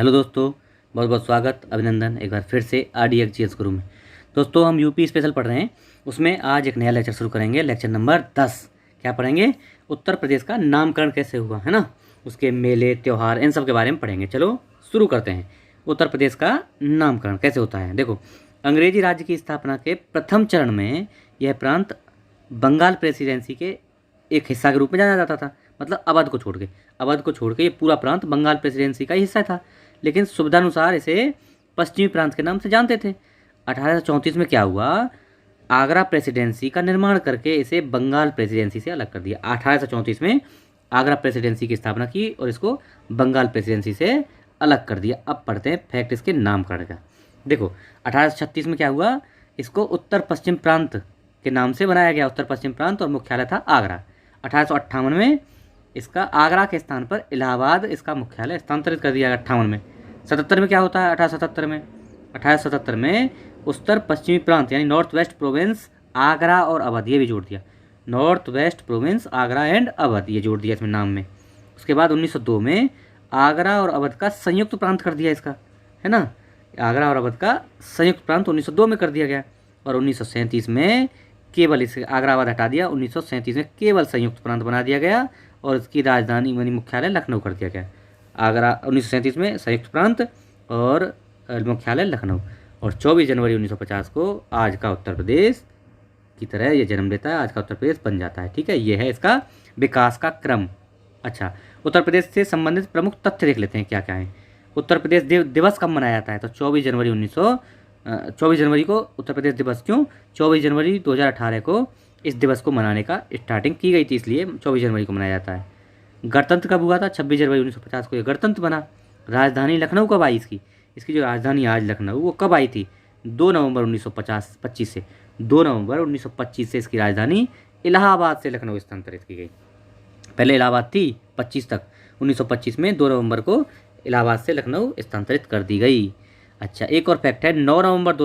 Hello दोस्तों, बहुत बहुत स्वागत, अभिनंदन एक बार फिर से RDX GS गुरु में। दोस्तों हम यूपी स्पेशल पढ़ रहे हैं। उसमें आज एक नया लेक्चर शुरू करेंगे, लेक्चर नंबर 10। क्या पढ़ेंगे? उत्तर प्रदेश का नामकरण कैसे हुआ है ना, उसके मेले त्यौहार इन सब के बारे में पढ़ेंगे। चलो शुरू करते हैं। उत्तर प्रदेश का नामकरण कैसे होता है? देखो, अंग्रेजी राज्य की स्थापना के प्रथम चरण में यह प्रांत बंगाल प्रेसिडेंसी के एक हिस्सा के रूप में जाना जाता था। मतलब अवध को छोड़ के ये पूरा प्रांत बंगाल प्रेसिडेंसी का ही हिस्सा था, लेकिन सुविधानुसार इसे पश्चिमी प्रांत के नाम से जानते थे। 1834 में क्या हुआ? आगरा प्रेसिडेंसी का निर्माण करके इसे बंगाल प्रेसिडेंसी से अलग कर दिया। 1834 में आगरा प्रेसिडेंसी की स्थापना की और इसको बंगाल प्रेसिडेंसी से अलग कर दिया। अब पढ़ते हैं फैक्ट इसके नामकरण का। देखो, 1836 में क्या हुआ? इसको उत्तर पश्चिम प्रांत के नाम से बनाया गया, उत्तर पश्चिम प्रांत, और मुख्यालय था आगरा। 1858 में इसका आगरा के स्थान पर इलाहाबाद इसका मुख्यालय स्थानांतरित कर दिया गया 58 में। 77 में क्या होता है? 1877 में उत्तर पश्चिमी प्रांत यानी नॉर्थ वेस्ट प्रोविंस आगरा और अवध, ये भी जोड़ दिया। North west province Agra and Awadh, ये जोड़ दिया इसमें नाम में। उसके बाद 1902 में आगरा और अवध का संयुक्त प्रांत कर दिया इसका, है ना। आगरा और अवध का संयुक्त प्रांत 1902 में कर दिया गया। और 1937 में केवल इसे आगरा अवध हटा दिया। 1937 में केवल संयुक्त प्रांत बना दिया गया और इसकी राजधानी यानी मुख्यालय लखनऊ कर दिया गया। आगरा 1937 में संयुक्त प्रांत और मुख्यालय लखनऊ। और 24 जनवरी 1950 को आज का उत्तर प्रदेश की तरह ये जन्म लेता है, आज का उत्तर प्रदेश बन जाता है। ठीक है, ये है इसका विकास का क्रम। अच्छा, उत्तर प्रदेश से संबंधित प्रमुख तथ्य देख लेते हैं क्या क्या है। उत्तर प्रदेश दिवस कब मनाया जाता है? तो 24 जनवरी को उत्तर प्रदेश दिवस। क्यों? 24 जनवरी 2018 को इस दिवस को मनाने का स्टार्टिंग की गई थी, इसलिए 24 जनवरी को मनाया जाता है। गणतंत्र कब हुआ था? 26 जनवरी 1950 को ये गणतंत्र बना। राजधानी लखनऊ कब आई इसकी जो राजधानी आज लखनऊ, वो कब आई थी? 2 नवंबर 1925 से 2 नवंबर 1925 से इसकी राजधानी इलाहाबाद से लखनऊ स्थानांतरित की गई। पहले इलाहाबाद थी 25 तक, 1925 में 2 नवंबर को इलाहाबाद से लखनऊ स्थानांतरित कर दी गई। अच्छा, एक और फैक्ट है, 9 नवंबर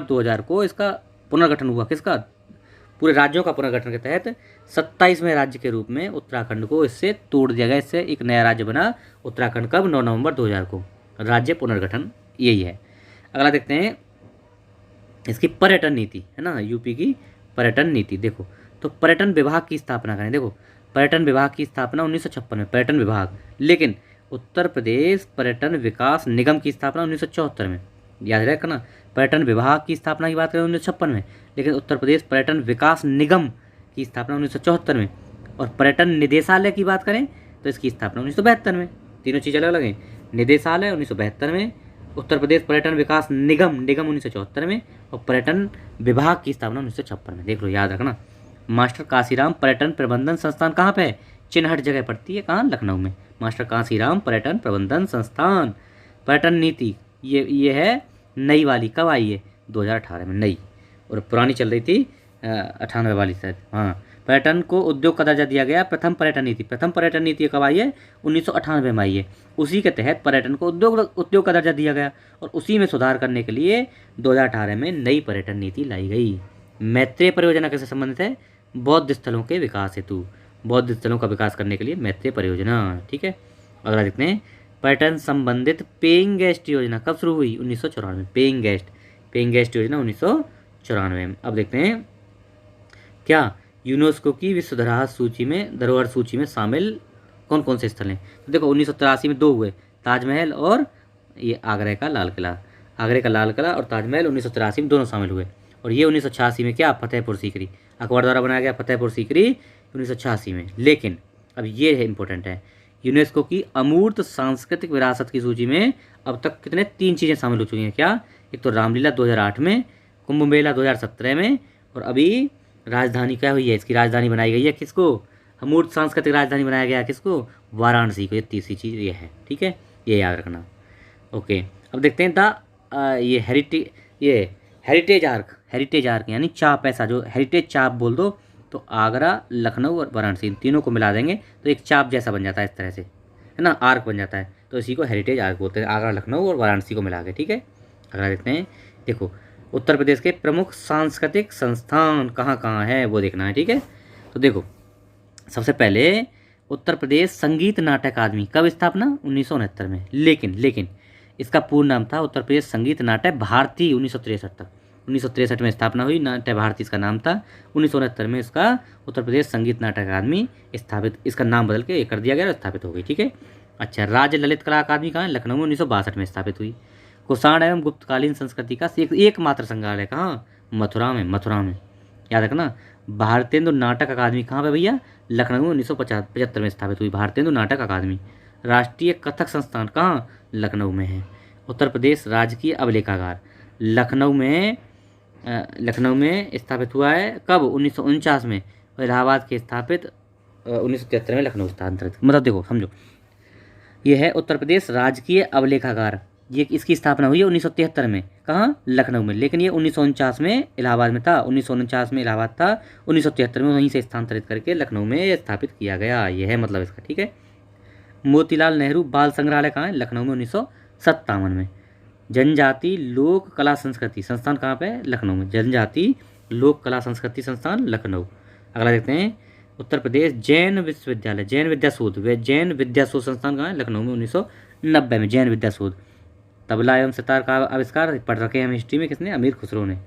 2000 को इसका पुनर्गठन हुआ। किसका? पूरे राज्यों का पुनर्गठन के तहत 27वें राज्य के रूप में उत्तराखंड को इससे तोड़ दिया गया। इससे एक नया राज्य बना उत्तराखंड। कब? 9 नवंबर 2000 को। राज्य पुनर्गठन यही है। अगला देखते हैं इसकी पर्यटन नीति, है ना, यूपी की पर्यटन नीति। देखो, तो पर्यटन विभाग की स्थापना करें। देखो, पर्यटन विभाग की स्थापना 1956 में, पर्यटन विभाग। लेकिन उत्तर प्रदेश पर्यटन विकास निगम की स्थापना 1974 में। याद रखना, पर्यटन विभाग की स्थापना की बात करें 1956 में, लेकिन उत्तर प्रदेश पर्यटन विकास निगम की स्थापना 1974 में। और पर्यटन निदेशालय की बात करें तो इसकी स्थापना 1972 में। तीनों चीज़ अलग अलग हैं। निदेशालय 1972 में, उत्तर प्रदेश पर्यटन विकास निगम 1974 में, और पर्यटन विभाग की स्थापना 1956 में। देख लो, याद रखना। मास्टर काशीराम पर्यटन प्रबंधन संस्थान कहाँ पे है? चिन्हट जगह पड़ती है, कहाँ? लखनऊ में। मास्टर काशीराम पर्यटन प्रबंधन संस्थान। पर्यटन नीति ये है नई वाली। कब आई है? 2018 में नई, और पुरानी चल रही थी 98 वाली शायद। हाँ, पर्यटन को उद्योग का दर्जा दिया गया। प्रथम पर्यटन नीति कब आई है? 1998 में आई है। उसी के तहत पर्यटन को उद्योग का दर्जा दिया गया और उसी में सुधार करने के लिए 2018 में नई पर्यटन नीति लाई गई। मैत्रेय परियोजना कैसे संबंधित है? बौद्ध स्थलों के विकास हेतु, बौद्ध स्थलों का विकास करने के लिए मैत्रेय परियोजना। ठीक है, अगला देखते हैं पर्यटन संबंधित पेइंग गेस्ट योजना कब शुरू हुई? 1994। पेइंग गेस्ट योजना 1994 में। अब देखते हैं क्या यूनेस्को की विश्व धरोहर सूची में शामिल कौन कौन से स्थल हैं। तो देखो, 1983 में 2 हुए, ताजमहल और ये आगरा का लाल किला और ताजमहल 1983 में दोनों शामिल हुए। और ये 1986 में क्या? फतेहपुर सीकरी, अकबर द्वारा बनाया गया फतेहपुर सीकरी 1986 में। लेकिन अब ये है इंपॉर्टेंट है, यूनेस्को की अमूर्त सांस्कृतिक विरासत की सूची में अब तक कितने 3 चीज़ें शामिल हो चुकी हैं। क्या? एक तो रामलीला 2008 में, कुंभ मेला 2017 में, और अभी राजधानी क्या हुई है? इसकी राजधानी बनाई गई है किसको? अमूर्त सांस्कृतिक राजधानी बनाया गया है किसको? वाराणसी को। ये तीसरी चीज़ ये है। ठीक है, ये याद रखना। ओके, अब देखते हैं ये हेरिटेज आर्क यानी चाप, ऐसा जो हेरिटेज चाप बोल दो तो आगरा, लखनऊ और वाराणसी, इन तीनों को मिला देंगे तो एक चाप जैसा बन जाता है, इस तरह से, है ना, आर्क बन जाता है। तो इसी को हेरिटेज आर्क बोलते हैं, आगरा, लखनऊ और वाराणसी को मिला के। ठीक है, अगला देखते हैं। देखो, उत्तर प्रदेश के प्रमुख सांस्कृतिक संस्थान कहाँ कहाँ है वो देखना है। ठीक है, तो देखो, सबसे पहले उत्तर प्रदेश संगीत नाटक अकादमी कब स्थापना 1969 में। लेकिन इसका पूर्ण नाम था उत्तर प्रदेश संगीत नाटक भारती 1963 तक। 1963 में स्थापना हुई, नाट्य भारती इसका नाम था। 1969 में इसका उत्तर प्रदेश संगीत नाटक अकादमी स्थापित, इसका नाम बदल के कर दिया गया और स्थापित हो गई। ठीक है। अच्छा, राज्य ललित कला अकादमी कहाँ है? लखनऊ में 1962 में स्थापित हुई। कुषाण एवं गुप्तकालीन संस्कृति का एकमात्र संग्रहालय कहाँ? मथुरा में। याद रखना। भारतेंदु नाटक अकादमी कहाँ पे भैया? लखनऊ में 1975 में स्थापित हुई भारतेंदु नाटक अकादमी। राष्ट्रीय कथक संस्थान कहाँ? लखनऊ में है। उत्तर प्रदेश राजकीय अभिलेखागार लखनऊ में स्थापित हुआ है। कब? 1949 में। इलाहाबाद के स्थापित 1973 में लखनऊ स्थानांतरित। मतलब देखो समझो, ये है उत्तर प्रदेश राजकीय अभिलेखागार, ये इसकी स्थापना हुई है 1973 में। कहाँ? लखनऊ में। लेकिन ये 1949 में इलाहाबाद में था। 1949 में इलाहाबाद था, 1973 में वहीं से स्थानांतरित करके लखनऊ में स्थापित किया गया। यह है मतलब इसका। ठीक है। मोतीलाल नेहरू बाल संग्रहालय कहाँ है? लखनऊ में 1957 में। जनजाति लोक कला संस्कृति संस्थान कहाँ पे है? लखनऊ में। जनजाति लोक कला संस्कृति संस्थान लखनऊ। अगला देखते हैं, उत्तर प्रदेश जैन विश्वविद्यालय जैन विद्याशोध संस्थान कहाँ है? लखनऊ में 1990 में। जैन विद्याशोध। तबला एवं सितार का आविष्कार पढ़ रखे हैं हम हिस्ट्री में, किसने? अमीर खुसरो ने।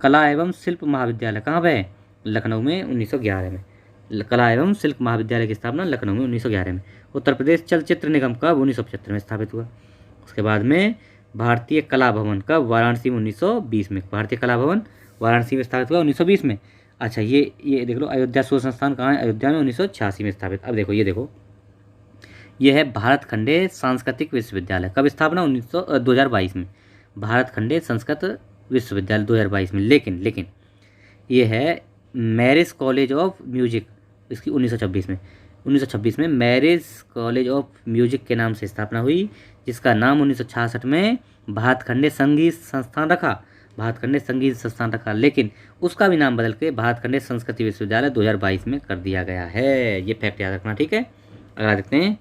कला एवं शिल्प महाविद्यालय कहाँ पे है? लखनऊ में 1911 में। कला एवं शिल्प महाविद्यालय की स्थापना लखनऊ में 1911 में। उत्तर प्रदेश चलचित्र निगम कब? 1975 में स्थापित हुआ। उसके बाद में भारतीय कला भवन कब? वाराणसी में 1920 में। भारतीय कला भवन वाराणसी में स्थापित हुआ 1920 में। अच्छा, ये देख लो, अयोध्या शोध संस्थान कहाँ है? अयोध्या में 1986 में स्थापित। अब देखो, ये देखो, यह है भारत खंडे सांस्कृतिक विश्वविद्यालय कब स्थापना? 2022 में। भारत खंडे संस्कृत विश्वविद्यालय 2022 में। लेकिन ये है मैरिज कॉलेज ऑफ म्यूजिक, इसकी 1926 में मैरिज कॉलेज ऑफ म्यूजिक के नाम से स्थापना हुई, जिसका नाम 1966 में भारत खंडे संगीत संस्थान रखा। लेकिन उसका भी नाम बदल के भारत खंडे संस्कृति विश्वविद्यालय 2022 में कर दिया गया है। ये फैक्ट याद रखना। ठीक है। अगला देखते हैं,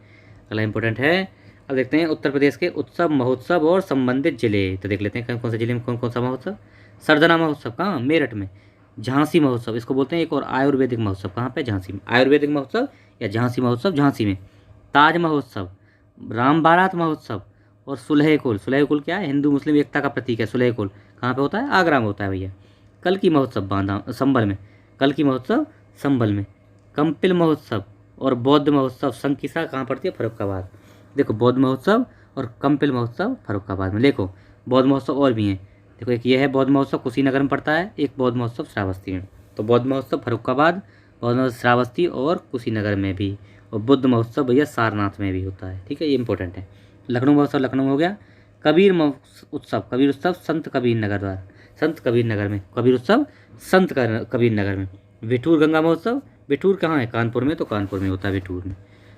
अगला इंपॉर्टेंट है। अब देखते हैं उत्तर प्रदेश के उत्सव महोत्सव और संबंधित जिले। तो देख लेते हैं कौन से जिले में कौन सा महोत्सव। सरदना महोत्सव कहाँ? मेरठ में। झांसी महोत्सव इसको बोलते हैं। एक और आयुर्वेदिक महोत्सव कहाँ पे? झांसी में। आयुर्वेदिक महोत्सव या झांसी महोत्सव झांसी में। ताज महोत्सव, राम बारात महोत्सव और सुलह कुल क्या है? हिंदू मुस्लिम एकता का प्रतीक है। सुलह कुल कहाँ पे होता है? आगरा में होता है भैया। कल की महोत्सव संभल में। कंपिल महोत्सव और बौद्ध महोत्सव संकिसा कहाँ पड़ती है? फर्रुखाबाद। देखो, बौद्ध महोत्सव और कंपिल महोत्सव फर्रुखाबाद में। देखो, बौद्ध महोत्सव और भी हैं। देखो, एक ये है बौद्ध महोत्सव कुशीनगर में पड़ता है, एक बौद्ध महोत्सव श्रावस्ती में। तो बौद्ध महोत्सव फर्रुखाबाद, बौद्ध महोत्सव श्रावस्ती और कुशीनगर में भी, और बुद्ध महोत्सव भैया सारनाथ में भी होता है। ठीक है, ये इंपॉर्टेंट है। लखनऊ महोत्सव लखनऊ हो गया। कबीर उत्सव संत कबीर नगर द्वारा, संत कबीर नगर में। कबीर उत्सव संत कबीर नगर में। बिठूर गंगा महोत्सव, बिठूर कहाँ है? कानपुर में। तो कानपुर में होता है बिठूर में।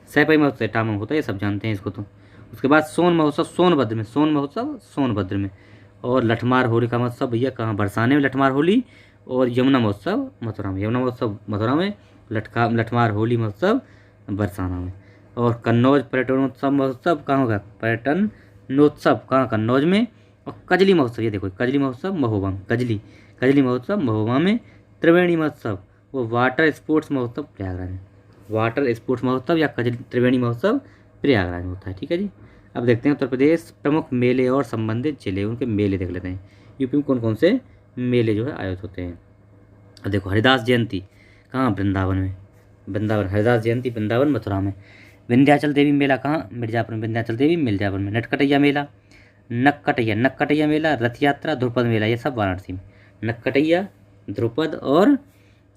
सैपाई महोत्सव टामा होता है, ये सब जानते हैं इसको तो। उसके बाद सोन महोत्सव सोनभद्र में। और लठमार होली का महोत्सव भैया कहाँ? बरसाने में लठमार होली। और यमुना महोत्सव मथुरा में। लठमार होली महोत्सव बरसाना में। और कन्नौज पर्यटनोत्सव महोत्सव कहाँ होगा? पर्यटनोत्सव कहाँ? कन्नौज में। और कजली महोत्सव, ये देखो, कजली महोत्सव महोबा में। कजली महोत्सव महोबा में। त्रिवेणी महोत्सव वो वाटर स्पोर्ट्स महोत्सव प्रयागराज में। वाटर स्पोर्ट्स महोत्सव या त्रिवेणी महोत्सव प्रयागराज में होता है। ठीक है जी। अब देखते हैं उत्तर प्रदेश प्रमुख मेले और संबंधित जिले, उनके मेले देख लेते हैं। यूपी में कौन कौन से मेले जो है आयोजित होते हैं। अब देखो, हरिदास जयंती कहाँ? वृंदावन में। हरिदास जयंती वृंदावन मथुरा में। विंध्याचल देवी मेला कहाँ? मिर्जापुर में। नटकटैया मेला, रथ यात्रा, ध्रुपद मेला, ये सब वाराणसी में। नटकटैया, ध्रुपद और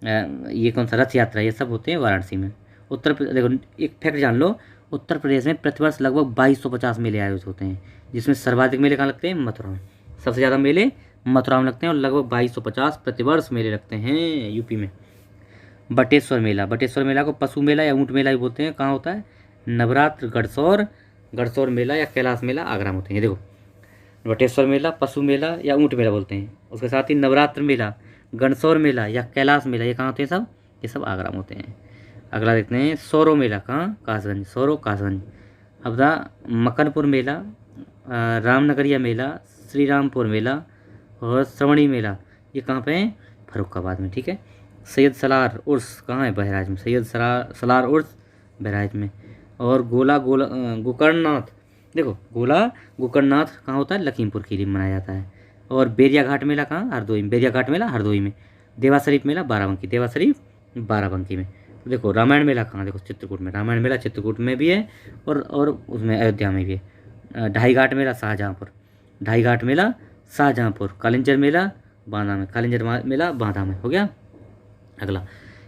ये कौन सा रथ यात्रा, ये सब होते हैं वाराणसी में। उत्तर प्रदेश, देखो एक फैक्ट जान लो, उत्तर प्रदेश में प्रतिवर्ष लगभग 2250 मेले आयोजित होते हैं, जिसमें सर्वाधिक मेले कहाँ लगते हैं? मथुरा में। सबसे ज़्यादा मेले मथुरा में लगते हैं और लगभग 2250 प्रतिवर्ष मेले लगते हैं यूपी में। बटेश्वर मेला को पशु मेला या ऊँट मेला भी बोलते हैं। कहाँ होता है? नवरात्र गढ़सौर मेला या कैलाश मेला आगरा में होते हैं। देखो, बटेश्वर मेला, पशु मेला या ऊँट मेला बोलते हैं। उसके साथ ही नवरात्र मेला, गणसौर मेला या कैलाश मेला, ये कहाँ होते हैं सब? ये सब आगरा में होते हैं। अगला देखते हैं सौरो मेला कहाँ? कासगंज। अब मकनपुर मेला, रामनगरिया मेला, श्री रामपुर मेला और श्रवणी मेला, ये कहाँ पे है? फर्रुखाबाद में। ठीक है। सैयद सलार उर्स कहाँ है? बहराइच में। सैयद सलार उर्स बहराइच में। और गोकर्णनाथ, देखो गोला गोकर्णनाथ कहाँ होता है, लखीमपुर खीरी में मनाया जाता है। और बेरिया घाट मेला कहाँ, हरदोई में। बेरिया घाट मेला हरदोई में। देवा शरीफ मेला बाराबंकी, देवा शरीफ बाराबंकी में। तो देखो रामायण मेला कहाँ, देखो चित्रकूट में, रामायण मेला चित्रकूट में भी है और उसमें अयोध्या में भी है। ढाई घाट मेला शाहजहाँपुर, ढाई घाट मेला शाहजहाँपुर। कालिंजर मेला बांदा में, कालिंजर मेला बांदा में हो गया। अगला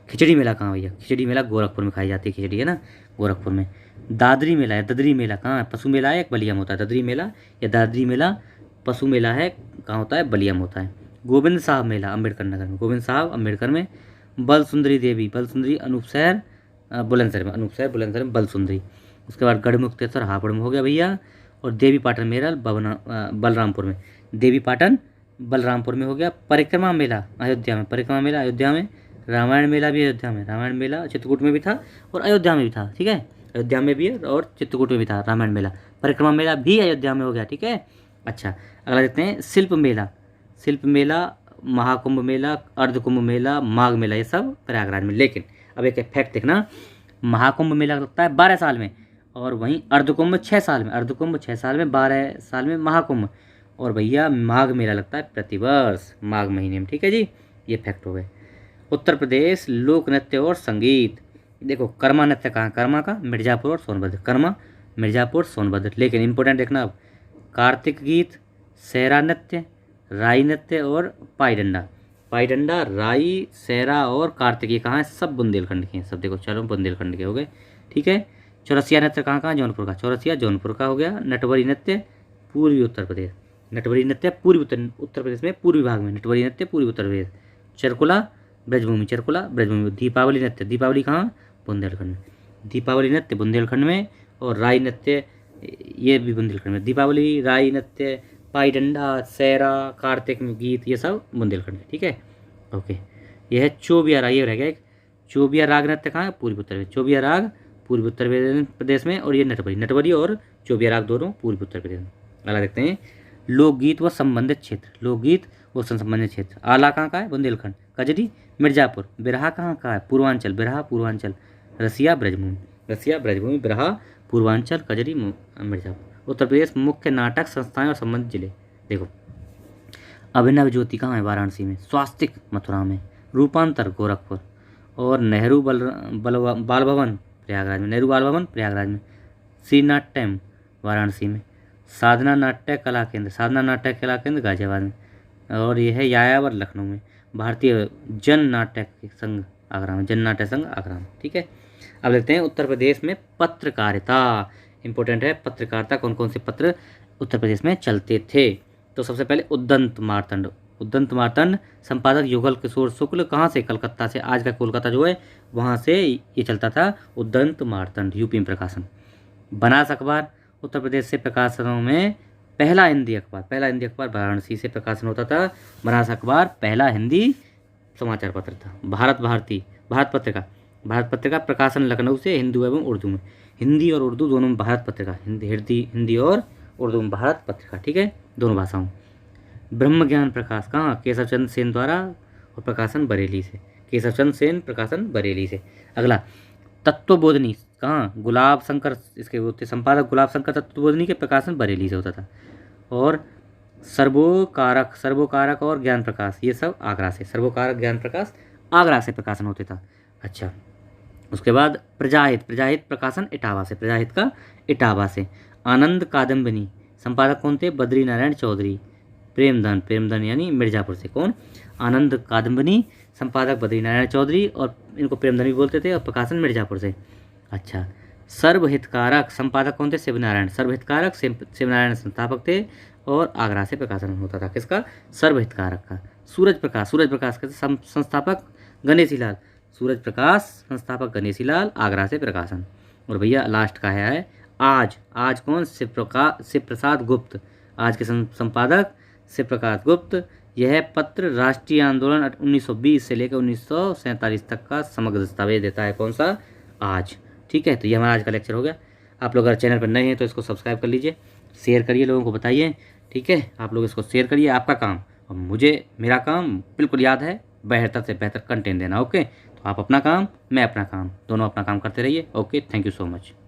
खिचड़ी मेला कहाँ भैया, खिचड़ी मेला गोरखपुर में खाई जाती है खिचड़ी, है ना, गोरखपुर में। दादरी मेला है, ददरी मेला कहाँ है, पशु मेला है, एक बलिया में होता है। ददरी मेला या दादरी मेला पशु मेला है, कहाँ होता है, बलिया में होता है। गोविंद साहब मेला अम्बेडकर नगर में, गोविंद साहब अम्बेडकर में। बल सुंदरी देवी, बल सुंदरी अनूपशहर बुलंदशहर में, अनूपशहर बुलंदशहर में बल सुंदरी। उसके बाद गढ़मुक्तेश्वर हापुड़ में हो गया भैया। और देवी पाटन मेला बलरामपुर में, देवी पाटन बलरामपुर में हो गया। परिक्रमा मेला अयोध्या में, परिक्रमा मेला अयोध्या में। रामायण मेला भी अयोध्या में, रामायण मेला चित्रकूट में भी था और अयोध्या में भी था, ठीक है, अयोध्या में भी है और चित्रकूट में भी था रामायण मेला। परिक्रमा मेला भी अयोध्या में हो गया, ठीक है। अच्छा अगला देखते हैं शिल्प मेला, शिल्प मेला, महाकुंभ मेला, अर्धकुंभ मेला, माघ मेला, ये सब प्रयागराज में। लेकिन अब एक फैक्ट देखना, महाकुंभ मेला लगता है 12 साल में और वहीं अर्धकुंभ 6 साल में, अर्धकुंभ 6 साल में, 12 साल में महाकुंभ। और भैया माघ मेला लगता है प्रतिवर्ष माघ महीने में, ठीक है जी, ये फैक्ट हो गए। उत्तर प्रदेश लोक नृत्य और संगीत, देखो कर्मा नृत्य कहाँ, कर्मा का मिर्ज़ापुर और सोनभद्र, कर्मा मिर्ज़ापुर सोनभद्र। लेकिन इंपॉर्टेंट देखना अब, कार्तिक गीत, सहरा नृत्य, राई नृत्य और पाईडंडा, पाईडंडा, राई, सहरा और कार्तिक, ये कहाँ है, सब बुंदेलखंड के हैं सब, देखो चलो बुंदेलखंड के हो गए, ठीक है। चौरसिया नृत्य कहाँ कहाँ, जौनपुर का, चौरसिया जौनपुर का हो गया। नटवरी नृत्य पूर्वी उत्तर प्रदेश, नटवरी नृत्य पूर्वी उत्तर प्रदेश में, पूर्वी भाग में नटवरी नृत्य पूर्वी उत्तर प्रदेश। चरकुला ब्रजभूमि, चरकुला ब्रजभूमि। दीपावली नृत्य, दीपावली कहाँ, बुंदेलखंड में, दीपावली नृत्य बुंदेलखंड में। और राई नृत्य ये भी बुंदेलखंड में, दीपावली, राई नृत्य, पाईडंडा, सहरा, कार्तिक गीत, ये सब बुंदेलखंड में, ठीक है, ओके। यह है चोबिया राग, ये रह गया एक, चोबिया राग नृत्य कहाँ है, पूर्वी उत्तर प्रदेश, चोबिया राग पूर्वी उत्तर प्रदेश में। और ये नटवरी, नटवरी और चोबिया राग दोनों पूर्वी उत्तर प्रदेश में। अगला देखते हैं लोकगीत व संबंधित क्षेत्र, लोकगीत व संबंधित क्षेत्र। आला कहाँ का है, बुंदेलखंड। कजरी मिर्ज़ापुर। बिरहा कहाँ का है, पूर्वांचल, बिरहा पूर्वांचल। रसिया ब्रजभूमि, रसिया ब्रजभूमि, बिरहा पूर्वांचल, कजरी मिर्ज़ापुर। उत्तर प्रदेश मुख्य नाटक संस्थाएं और संबंधित जिले, देखो अभिनव ज्योति कहाँ है, वाराणसी में। स्वास्तिक मथुरा में। रूपांतर गोरखपुर। और नेहरू बाल भवन प्रयागराज में, नेहरू बाल भवन प्रयागराज में। श्रीनाट्यम वाराणसी में। साधना नाट्य कला केंद्र, साधना नाट्य कला केंद्र गाजियाबाद में। और यह है यायावर लखनऊ में। भारतीय जन नाट्य संघ आगरा में, जन नाट्य संघ आगरा में, ठीक है। अब देखते हैं उत्तर प्रदेश में पत्रकारिता, इंपॉर्टेंट है पत्रकारिता, कौन कौन से पत्र उत्तर प्रदेश में चलते थे। तो सबसे पहले उद्दंत मार्तंड, उद्दंत मार्तंड संपादक युगल किशोर शुक्ल, कहाँ से, कलकत्ता से, आज का कोलकाता जो है वहाँ से ये चलता था उद्दंत मार्तंड, यूपी में प्रकाशन। बनास अखबार उत्तर प्रदेश से प्रकाशनों में पहला हिंदी अखबार, पहला हिंदी अखबार वाराणसी से प्रकाशन होता था। बनास अखबार पहला हिंदी समाचार पत्र था। भारत भारती, भारत पत्रिका, भारत पत्रिका प्रकाशन लखनऊ से, हिंदू एवं उर्दू में, हिंदी और उर्दू दोनों में भारत पत्रिका, हिंदी और उर्दू में भारत पत्रिका, ठीक है, दोनों भाषाओं। ब्रह्म ज्ञान प्रकाश कहाँ, केशवचंद्र सेन द्वारा और प्रकाशन बरेली से, केशवचंद्र सेन प्रकाशन बरेली से। अगला तत्वबोधनी कहाँ, गुलाब शंकर इसके होते संपादक, गुलाब शंकर तत्वबोधनी के प्रकाशन बरेली से होता था। और सर्वोकारक, सर्वोकारक और ज्ञान प्रकाश ये सब आगरा से, सर्वोकारक ज्ञान प्रकाश आगरा से प्रकाशन होते था। अच्छा उसके बाद प्रजाहित, प्रजाहित प्रकाशन इटावा से, प्रजाहित का इटावा से। आनंद कादम्बिनी संपादक कौन थे, बद्री नारायण चौधरी। प्रेमधन, प्रेमधन यानी मिर्ज़ापुर से, कौन, आनंद कादम्बिनी संपादक बद्री नारायण चौधरी, और इनको प्रेमधन भी बोलते थे, और प्रकाशन मिर्ज़ापुर से। अच्छा सर्वहितकारक संपादक कौन थे, शिवनारायण, सर्वहितकारक शिवनारायण संस्थापक थे, और आगरा से प्रकाशन होता था किसका, सर्वहितकारक का। सूरज प्रकाश, सूरज प्रकाश के संस्थापक गणेशी लाल, सूरज प्रकाश संस्थापक गणेशी लाल, आगरा से प्रकाशन। और भैया लास्ट का है आज, आज कौन, शिव प्रसाद गुप्त, आज के संपादक शिव प्रसाद गुप्त। यह पत्र राष्ट्रीय आंदोलन 1920 से लेकर 1947 तक का समग्र दस्तावेज देता है, कौन सा, आज, ठीक है। तो ये हमारा आज का लेक्चर हो गया। आप लोग अगर चैनल पर नए हैं तो इसको सब्सक्राइब कर लीजिए, शेयर करिए, लोगों को बताइए, ठीक है, आप लोग इसको शेयर करिए, आपका काम, और मुझे मेरा काम बिल्कुल याद है, बेहतर से बेहतर कंटेंट देना, ओके। तो आप अपना काम, मैं अपना काम, दोनों अपना काम करते रहिए। Okay, thank you so much.